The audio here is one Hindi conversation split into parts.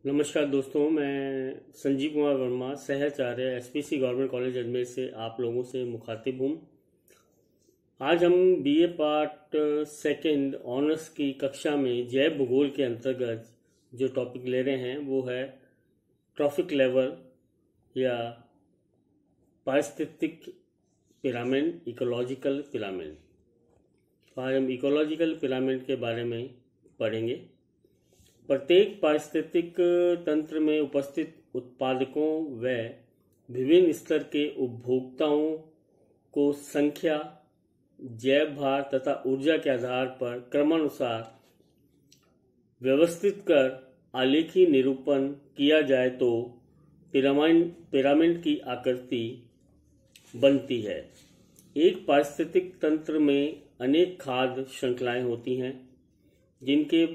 नमस्कार दोस्तों, मैं संजीव कुमार वर्मा, सहचार्य एसपीसी गवर्नमेंट कॉलेज अजमेर से आप लोगों से मुखातिब हूँ। आज हम बीए पार्ट सेकंड ऑनर्स की कक्षा में जैव भूगोल के अंतर्गत जो टॉपिक ले रहे हैं वो है ट्रॉफिक लेवल या पारिस्थितिक पिरामिड, इकोलॉजिकल पिरामिड। आज हम इकोलॉजिकल पिरामिड के बारे में पढ़ेंगे। प्रत्येक पारिस्थितिक तंत्र में उपस्थित उत्पादकों व विभिन्न स्तर के उपभोक्ताओं को संख्या, जैव भार तथा ऊर्जा के आधार पर क्रमानुसार व्यवस्थित कर आलेखी निरूपण किया जाए तो पिरामिड की आकृति बनती है। एक पारिस्थितिक तंत्र में अनेक खाद्य श्रृंखलाएं होती हैं, जिनके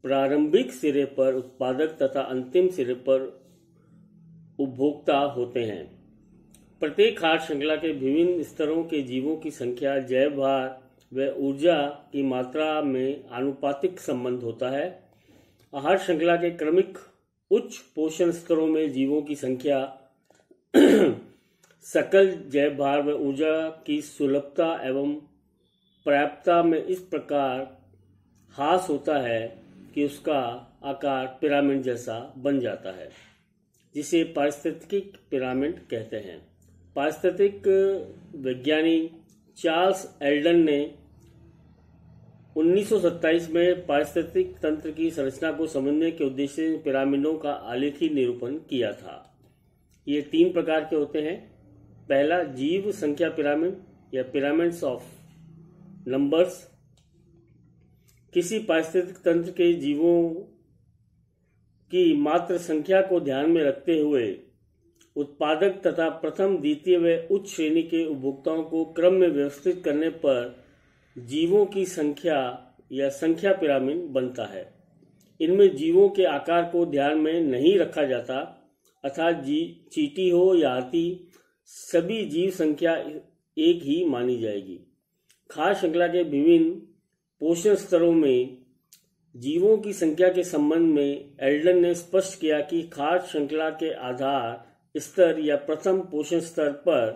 प्रारंभिक सिरे पर उत्पादक तथा अंतिम सिरे पर उपभोक्ता होते हैं। प्रत्येक खाद्य श्रृंखला के विभिन्न स्तरों के जीवों की संख्या, जैव भार व ऊर्जा की मात्रा में आनुपातिक संबंध होता है। आहार श्रृंखला के क्रमिक उच्च पोषण स्तरों में जीवों की संख्या सकल जैव भार व ऊर्जा की सुलभता एवं पर्याप्तता में इस प्रकार ह्रास होता है कि उसका आकार पिरामिड जैसा बन जाता है, जिसे पारिस्थितिक पिरामिड कहते हैं। पारिस्थितिक वैज्ञानिक चार्ल्स एल्डन ने 1927 में पारिस्थितिक तंत्र की संरचना को समझने के उद्देश्य से पिरामिडों का आलेखी निरूपण किया था। ये 3 प्रकार के होते हैं। पहला, जीव संख्या पिरामिड या पिरामिड्स ऑफ नंबर्स। किसी पारिस्थितिक तंत्र के जीवों की मात्र संख्या को ध्यान में रखते हुए उत्पादक तथा प्रथम, द्वितीय व उच्च श्रेणी के उपभोक्ताओं को क्रम में व्यवस्थित करने पर जीवों की संख्या या संख्या पिरामिड बनता है। इनमें जीवों के आकार को ध्यान में नहीं रखा जाता, अर्थात चींटी हो या हाथी, सभी जीव संख्या एक ही मानी जाएगी। खाद्य श्रृंखला के विभिन्न पोषण स्तरों में जीवों की संख्या के संबंध में एल्डन ने स्पष्ट किया कि खाद्य श्रृंखला के आधार स्तर या प्रथम पोषण स्तर पर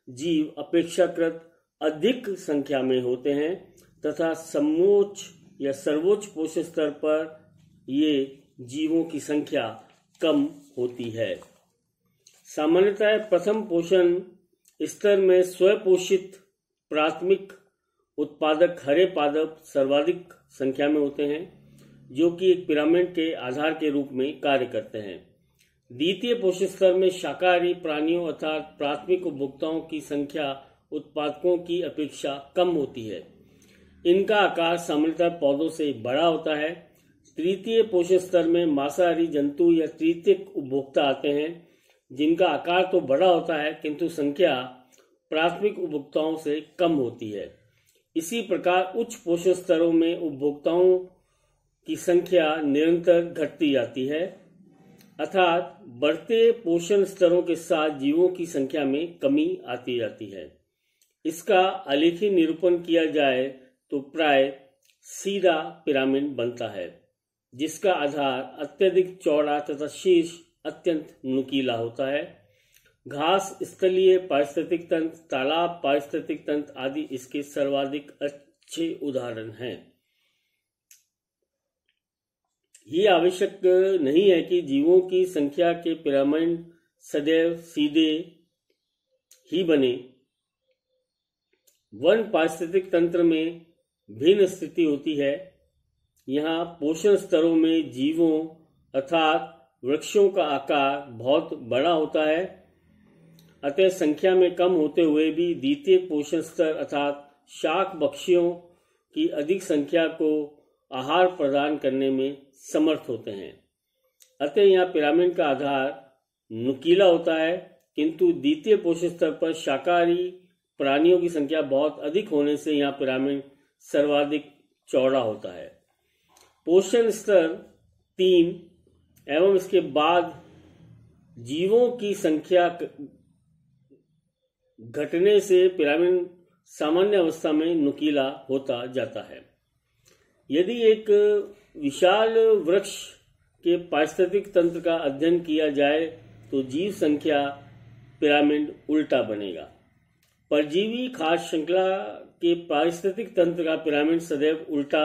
जीव अपेक्षाकृत अधिक संख्या में होते हैं तथा समोच्च या सर्वोच्च पोषण स्तर पर ये जीवों की संख्या कम होती है। सामान्यतः प्रथम पोषण स्तर में स्वपोषित प्राथमिक उत्पादक हरे पादप सर्वाधिक संख्या में होते हैं, जो कि एक पिरामिड के आधार के रूप में कार्य करते हैं। द्वितीय पोषण स्तर में शाकाहारी प्राणियों अर्थात प्राथमिक उपभोक्ताओं की संख्या उत्पादकों की अपेक्षा कम होती है। इनका आकार सामान्यतः पौधों से बड़ा होता है। तृतीय पोषण स्तर में मांसाहारी जंतु या तृतीयक उपभोक्ता आते हैं, जिनका आकार तो बड़ा होता है किंतु संख्या प्राथमिक उपभोक्ताओं से कम होती है। इसी प्रकार उच्च पोषण स्तरों में उपभोक्ताओं की संख्या निरंतर घटती जाती है, अर्थात बढ़ते पोषण स्तरों के साथ जीवों की संख्या में कमी आती जाती है। इसका आलेखी निरूपण किया जाए तो प्राय सीधा पिरामिड बनता है, जिसका आधार अत्यधिक चौड़ा तथा शीर्ष अत्यंत नुकीला होता है। घास स्थलीय पारिस्थितिक तंत्र, तालाब पारिस्थितिक तंत्र आदि इसके सर्वाधिक अच्छे उदाहरण हैं। ये आवश्यक नहीं है कि जीवों की संख्या के पिरामिड सदैव सीधे ही बने। वन पारिस्थितिक तंत्र में भिन्न स्थिति होती है। यहाँ पोषण स्तरों में जीवों अर्थात वृक्षों का आकार बहुत बड़ा होता है, अतः संख्या में कम होते हुए भी द्वितीय पोषण स्तर अर्थात शाक बक्षियों की अधिक संख्या को आहार प्रदान करने में समर्थ होते हैं। अतः यहाँ पिरामिड का आधार नुकीला होता है, किंतु द्वितीय पोषण स्तर पर शाकाहारी प्राणियों की संख्या बहुत अधिक होने से यहाँ पिरामिड सर्वाधिक चौड़ा होता है। पोषण स्तर 3 एवं इसके बाद जीवों की संख्या घटने से पिरामिड सामान्य अवस्था में नुकीला होता जाता है। यदि एक विशाल वृक्ष के पारिस्थितिक तंत्र का अध्ययन किया जाए तो जीव संख्या पिरामिड उल्टा बनेगा। परजीवी खाद्य श्रृंखला के पारिस्थितिक तंत्र का पिरामिड सदैव उल्टा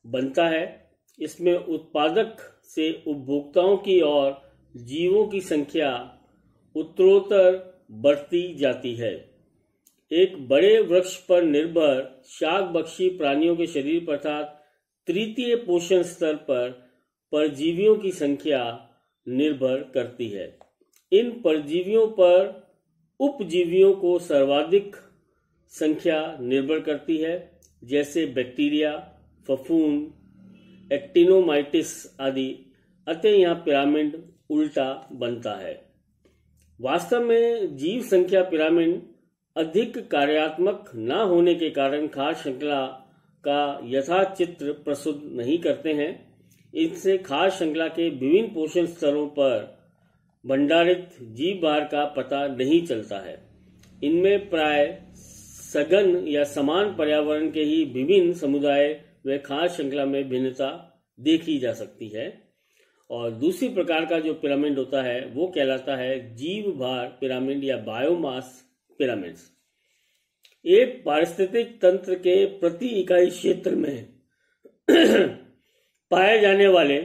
बनता है। इसमें उत्पादक से उपभोक्ताओं की ओर जीवों की संख्या उत्तरोत्तर बढ़ती जाती है। एक बड़े वृक्ष पर निर्भर शाकभक्षी प्राणियों के शरीर अर्थात तृतीय पोषण स्तर पर परजीवियों की संख्या निर्भर करती है। इन परजीवियों पर उपजीवियों को सर्वाधिक संख्या निर्भर करती है, जैसे बैक्टीरिया, फफूंद, एक्टिनोमाइटिस आदि। अतः यहाँ पिरामिड उल्टा बनता है। वास्तव में जीव संख्या पिरामिड अधिक कार्यात्मक न होने के कारण खाद्य श्रृंखला का यथार्थ चित्र प्रस्तुत नहीं करते हैं। इनसे खाद्य श्रृंखला के विभिन्न पोषण स्तरों पर भंडारित जीव भार का पता नहीं चलता है। इनमें प्राय सघन या समान पर्यावरण के ही विभिन्न समुदाय व खाद्य श्रृंखला में भिन्नता देखी जा सकती है। और दूसरी प्रकार का जो पिरामिड होता है वो कहलाता है जीव भार पिरामिड या बायोमास पिरामिड्स। एक पारिस्थितिक तंत्र के प्रति इकाई क्षेत्र में पाए जाने वाले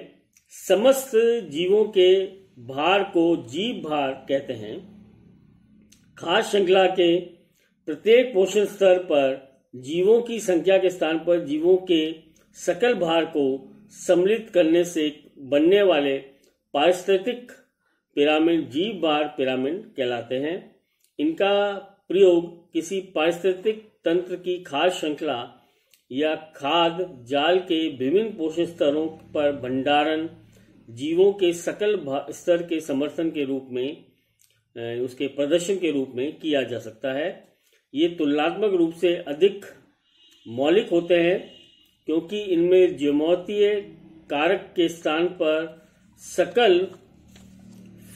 समस्त जीवों के भार को जीव भार कहते हैं। खाद्य श्रृंखला के प्रत्येक पोषण स्तर पर जीवों की संख्या के स्थान पर जीवों के सकल भार को सम्मिलित करने से बनने वाले पारिस्थितिक पिरामिड जीव भार पिरामिड कहलाते हैं। इनका प्रयोग किसी पारिस्थितिक तंत्र की खाद्य श्रृंखला या खाद्य जाल के विभिन्न पोषण स्तरों पर भंडारण जीवों के सकल स्तर के समर्थन के रूप में उसके प्रदर्शन के रूप में किया जा सकता है। ये तुलनात्मक रूप से अधिक मौलिक होते हैं क्योंकि इनमें ज्यामितीय कारक के स्थान पर सकल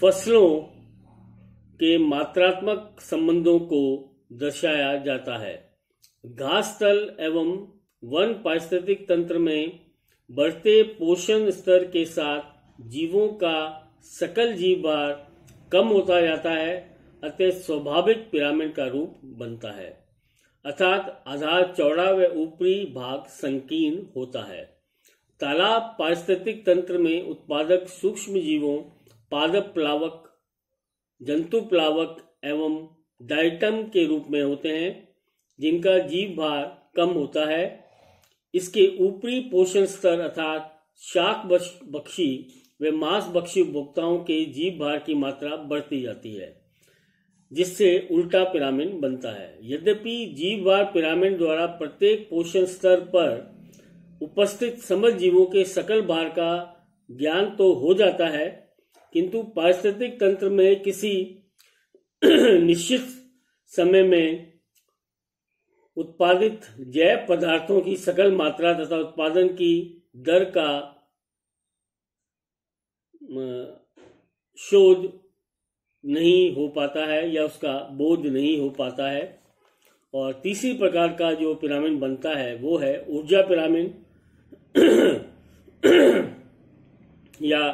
फसलों के मात्रात्मक संबंधों को दर्शाया जाता है। घास तल एवं वन पारिस्थितिक तंत्र में बढ़ते पोषण स्तर के साथ जीवों का सकल जीव भार कम होता जाता है, अतः स्वाभाविक पिरामिड का रूप बनता है, अर्थात आधार चौड़ा व ऊपरी भाग संकीर्ण होता है। तालाब पारिस्थितिक तंत्र में उत्पादक सूक्ष्म जीवों, पादप प्लावक, जंतु प्लावक एवं डाइटम के रूप में होते हैं, जिनका जीव भार कम होता है। इसके ऊपरी पोषण स्तर अर्थात शाक बक्षी व मांस बक्षी उपभोक्ताओं के जीव भार की मात्रा बढ़ती जाती है, जिससे उल्टा पिरामिड बनता है। यद्यपि जीव भार पिरामिड द्वारा प्रत्येक पोषण स्तर पर उपस्थित समस्त जीवों के सकल भार का ज्ञान तो हो जाता है, किंतु पारिस्थितिक तंत्र में किसी निश्चित समय में उत्पादित जैव पदार्थों की सकल मात्रा तथा उत्पादन की दर का शोध नहीं हो पाता है या उसका बोध नहीं हो पाता है। और तीसरी प्रकार का जो पिरामिड बनता है वो है ऊर्जा पिरामिड या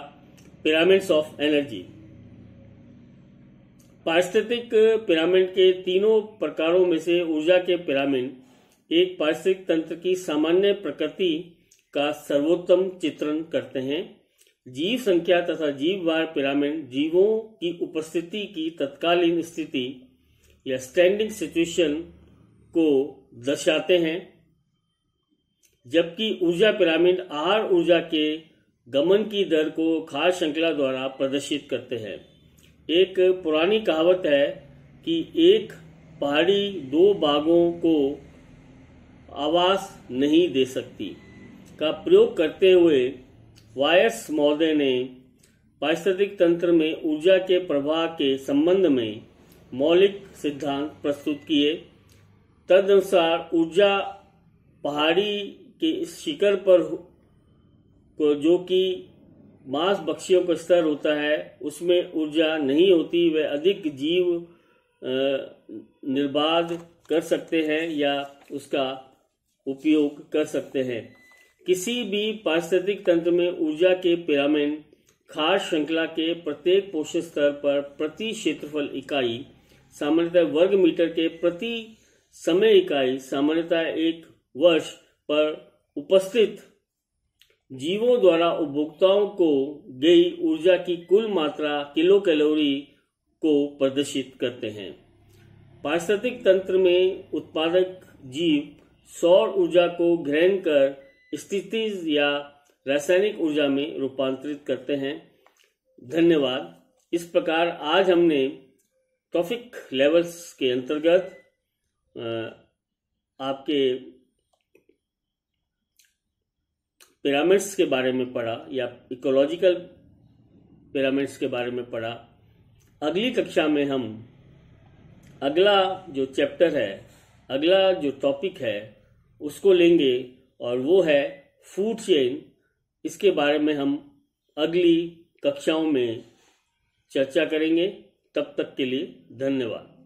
पिरामिड्स ऑफ एनर्जी। पारिस्थितिक पिरामिड के तीनों प्रकारों में से ऊर्जा के पिरामिड एक पारिस्थितिक तंत्र की सामान्य प्रकृति का सर्वोत्तम चित्रण करते हैं। जीव संख्या तथा जीव भार पिरामिड जीवों की उपस्थिति की तत्कालीन स्थिति या स्टैंडिंग सिचुएशन को दर्शाते हैं, जबकि ऊर्जा पिरामिड आहार ऊर्जा के गमन की दर को खाद्य श्रृंखला द्वारा प्रदर्शित करते हैं। एक पुरानी कहावत है कि एक पहाड़ी दो बाघों को आवास नहीं दे सकती का प्रयोग करते हुए वायर्स महोदय ने पारिस्थितिक तंत्र में ऊर्जा के प्रवाह के संबंध में मौलिक सिद्धांत प्रस्तुत किए। तदनुसार ऊर्जा पहाड़ी के शिखर पर जो कि मांस बक्षियों का स्तर होता है उसमें ऊर्जा नहीं होती, वे अधिक जीव निर्बाध कर सकते हैं या उसका उपयोग कर सकते हैं। किसी भी पारिस्थितिक तंत्र में ऊर्जा के पिरामिड खास श्रृंखला के प्रत्येक पोषण स्तर पर प्रति क्षेत्रफल इकाई सामान्यतः वर्ग मीटर के प्रति समय इकाई सामान्यतः एक वर्ष पर उपस्थित जीवों द्वारा उपभोक्ताओं को गई ऊर्जा की कुल मात्रा किलो कैलोरी को प्रदर्शित करते हैं। पारिस्थितिक तंत्र में उत्पादक जीव सौर ऊर्जा को ग्रहण कर स्थितिज या रासायनिक ऊर्जा में रूपांतरित करते हैं। धन्यवाद। इस प्रकार आज हमने ट्रॉफिक लेवल्स के अंतर्गत आपके पिरामिड्स के बारे में पढ़ा या इकोलॉजिकल पिरामिड्स के बारे में पढ़ा। अगली कक्षा में हम अगला जो चैप्टर है, अगला जो टॉपिक है उसको लेंगे और वो है फूड चेन। इसके बारे में हम अगली कक्षाओं में चर्चा करेंगे। तब तक के लिए धन्यवाद।